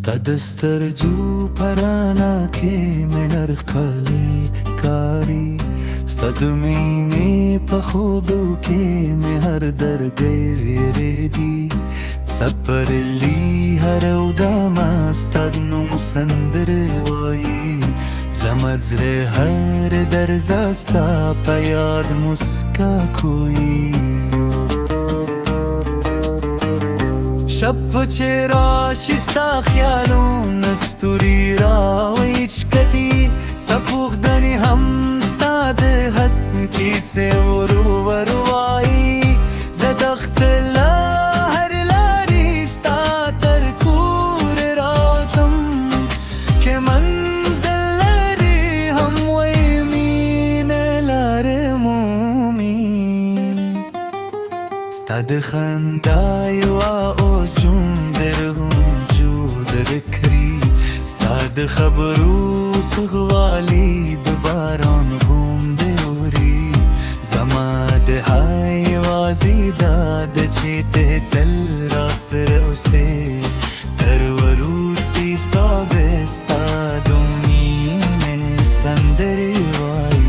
ستدسترجو پرانا کې منر خالي کاری ستد مینې په خوبو کې مې هر درګې ویریږي سپرلی هر ودما ستد نو سندره وایي زمد زره هر درزستا په یاد مسکا کوي شب چرا شستا خیالون استوری راویچ کتی سپوخ دنی هم ستاد حسن کی سے ورو وروائی زدخت لا هر لاری ستا تر کور رازم که منزل لاری هم ویمین لار مومین ستاد خندای و ستاد خبرو سغوالی د باران غوندې اوري زما د هاي وازي داد چې ته تل را سره اوسې تر وروستي صابه ستا د مینې سندرې وایي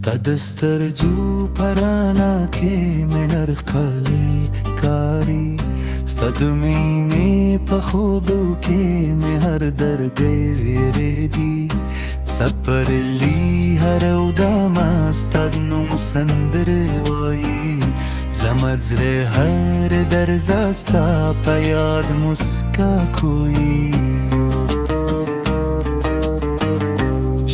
ستدسترجو پرانا کې منر خالي کاری ستد مینې په خوبو کې مې هر درګې ویریږي سپرلی هر ودما ستد نو سندره وایي زمد زره هر درزستا په یاد مسکا کوي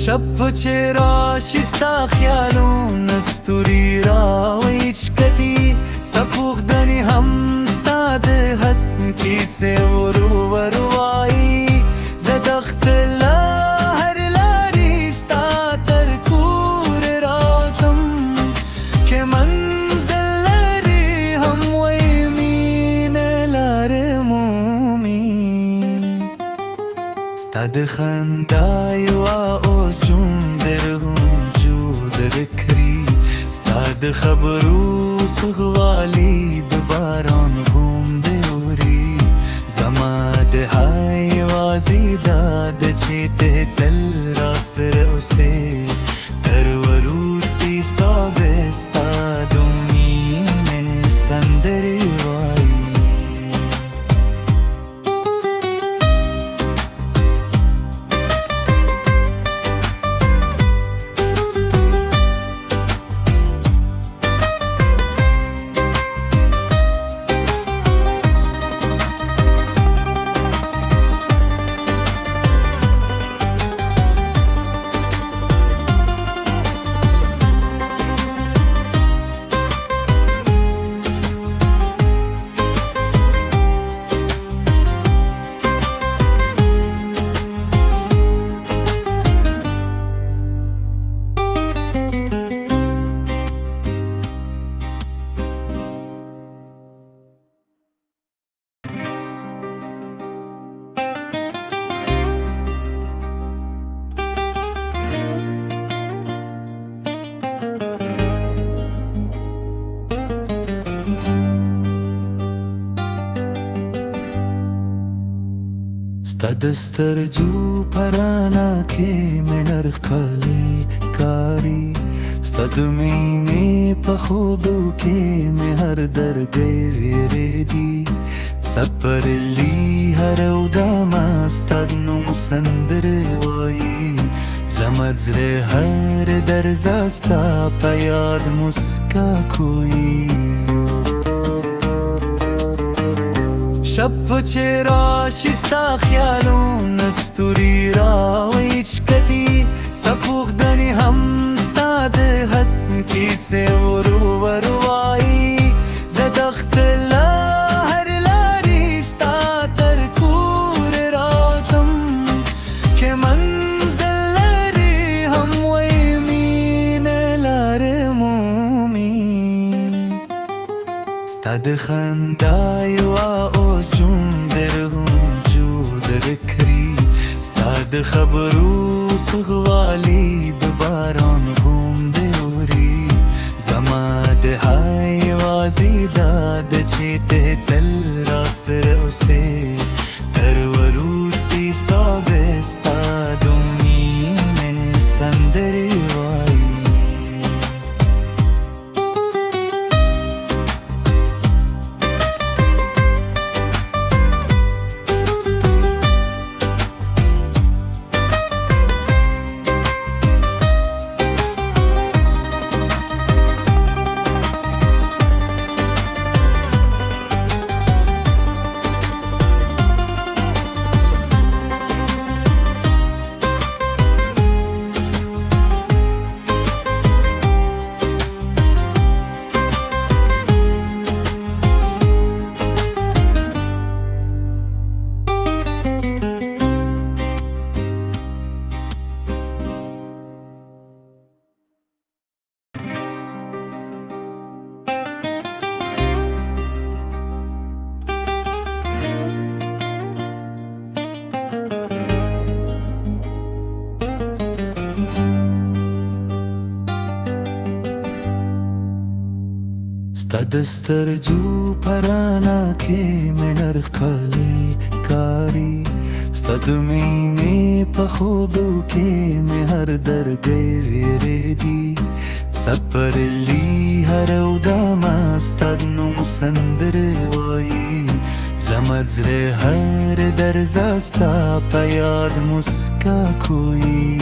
شب چرا شستا خیالون استوری راویچ کتی سپوخ دنی هم ستاد حسن کی سے ورو وروائی زدخت لا هر لاری ستا تر کور رازم که منزل لاری هم ویمین لار مومین ستاد خندای و ستاد خبرو سغوالی د باران غوندې اوري زما د هاي وازي داد چې ته تل را سره اوسې تر وروستي صابه ستا د مینې سندرې وایي ستدسترجو پرانا کې منر خالي کاری ستد مینې په خوبو کې مې هر درگه ویریدی سپرلی هر او داماستاد نو سندر وایی زمد زره هر درزاستا پیاد مسکا کوی شب چرا شستا خیالون استوری را و ایچ کدی سپوخدنی هم ستاد حسن کیسه ورو وروایی زدخت هر لاری ستا در کور رازم که منزل لاری هم ویمین لار مومی ستاد خندای و د خبرو سغوالی د باران غوندې اوري زما د حیوازي دا د چې ته تل را سره اوسې تر وروستي ساه ستا د مینې سندرې وایي ستا د سترجو پرانا کې مې نرخکلې کاري ستا د مینې په خوبو کې مې هر درګۍ ویرېدي سپرلی هر او داماستاد نوم سندرې وایي زما زړه هر درزا ستا په یاد مسکا کوي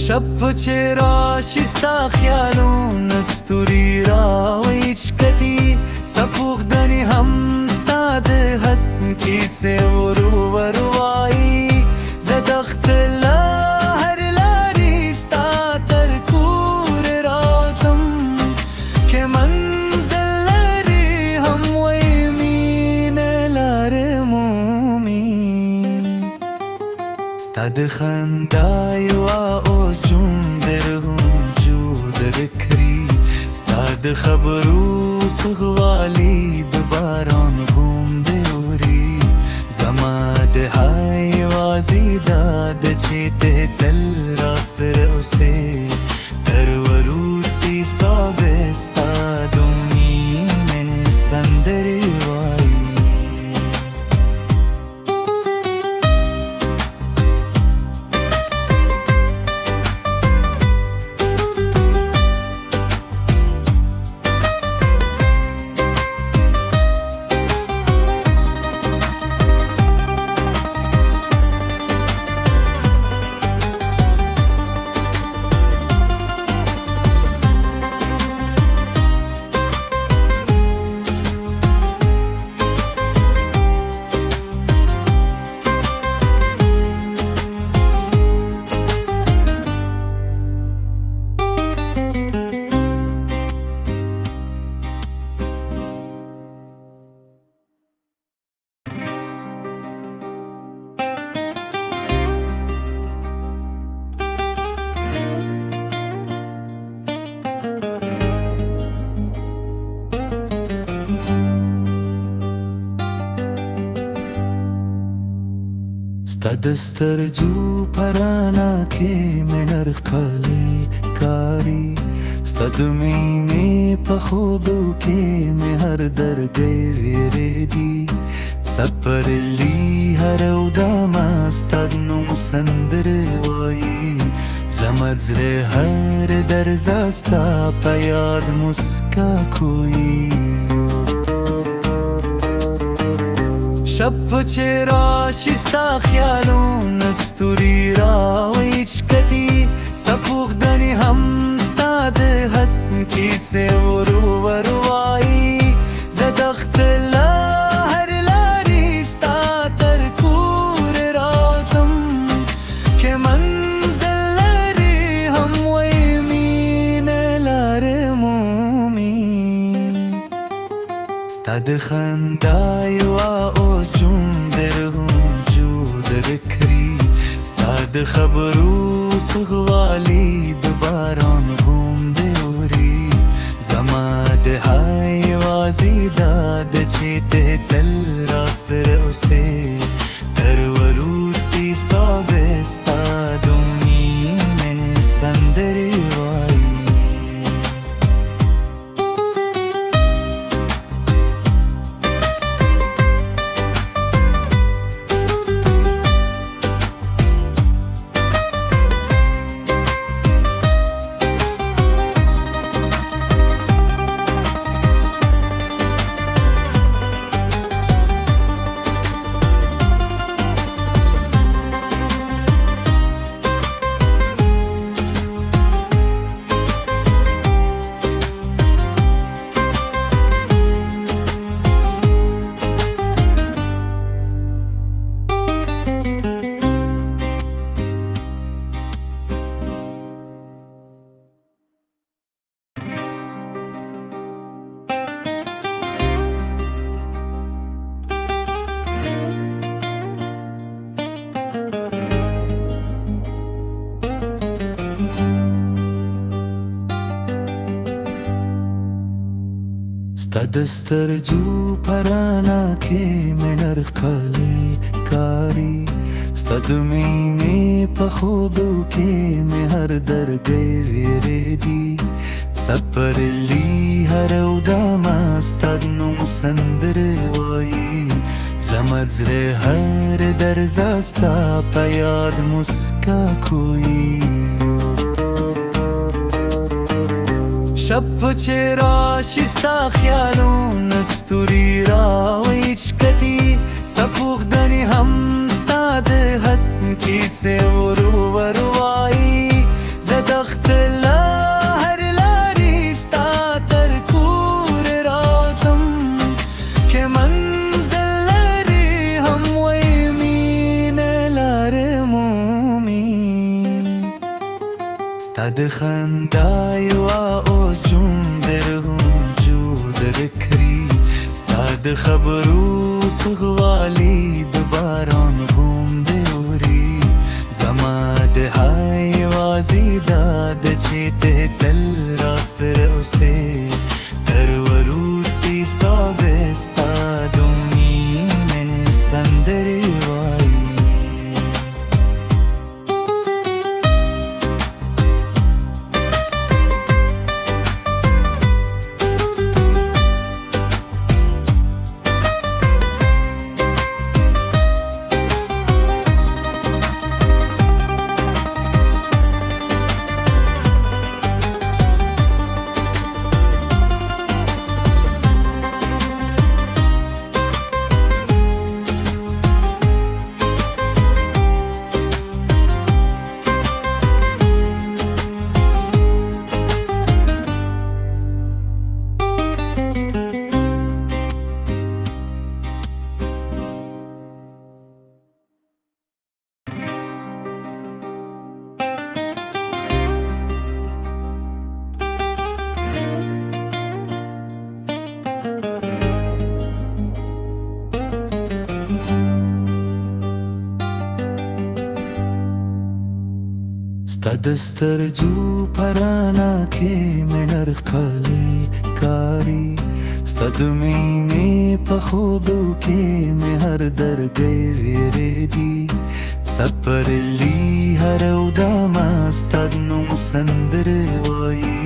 شب چرا شستا خیالون استوری را و ایچ کدی سپوخدنی هم ستاد حسن کیسه ورو وروایی زدخت هر لاری ستا در کور رازم که منزل لاری هم ویمین لار مومی ستا د خندای و د خبرو سغوالی د باران غوندې اوري زما د حیوازي دا د چې ته تل را سره اوسې تر وروستي ساه ستا د مینې سندرې وایي ستا د سترجو پرانا کې مې نرخکلې کاري ستا د مینې په خوبو کې مې هر درګۍ ویرېدي سپرلی هر او داماستاد نوم سندرې وایي زمد زره هر درزستا په یاد مسکا کوی شب چې راشي ستا خیالونه ستوري راویچکتي ستا پوښتنې هم ستا د هس کیسې ورور وایي زه د ښکلا هر لارې ستا تر کور راځم که منزل لري هم وایي مینه لاره مومي ستا د خندا یوه اوس جون در وجود رکري ستا د خبرو سغوالی د باران غوندې اوري زما د حیوازي دا د چې ته تل راسره اوسې تر وروستي ساه ستا د مینې سندرې وایي ستا د سترګو په رڼا کې مې نرخکلې کاري ستا د مینې په خوبو کې مې هر درګۍ ویرېږي سپرلي هره ودانه ستا د نوم سندرې وایي زما د زړه هر درزه ستا په یاد مسکا کوي شب چې راشي ستا خیالونه ستوري راویچکتي ستا پوښتنې هم ستا د هس کیسې ورور وایي زه د ښکلا هر لارې ستا تر کور راځم که منزل لري هم وایي مینه لاره مومي ستا د خندا یوه اوس جون در وجود رکري ستا د خبرو سغوالی د باران غوندې اوري زما د حیوازي دا د چې ته تل راسره اوسې تر وروستي ساه ستا د مینې سندرې وایي ستا د سترګو په رڼا کې مې نرخکلې کاري ستا د مینې په خوبو کې مې هر درګۍ ویرېږي سپرلي هره ودانه ستا د نوم سندرې وایي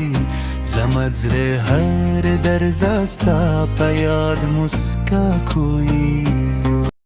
زما د زړه هر درزه ستا په یاد مسکا کوي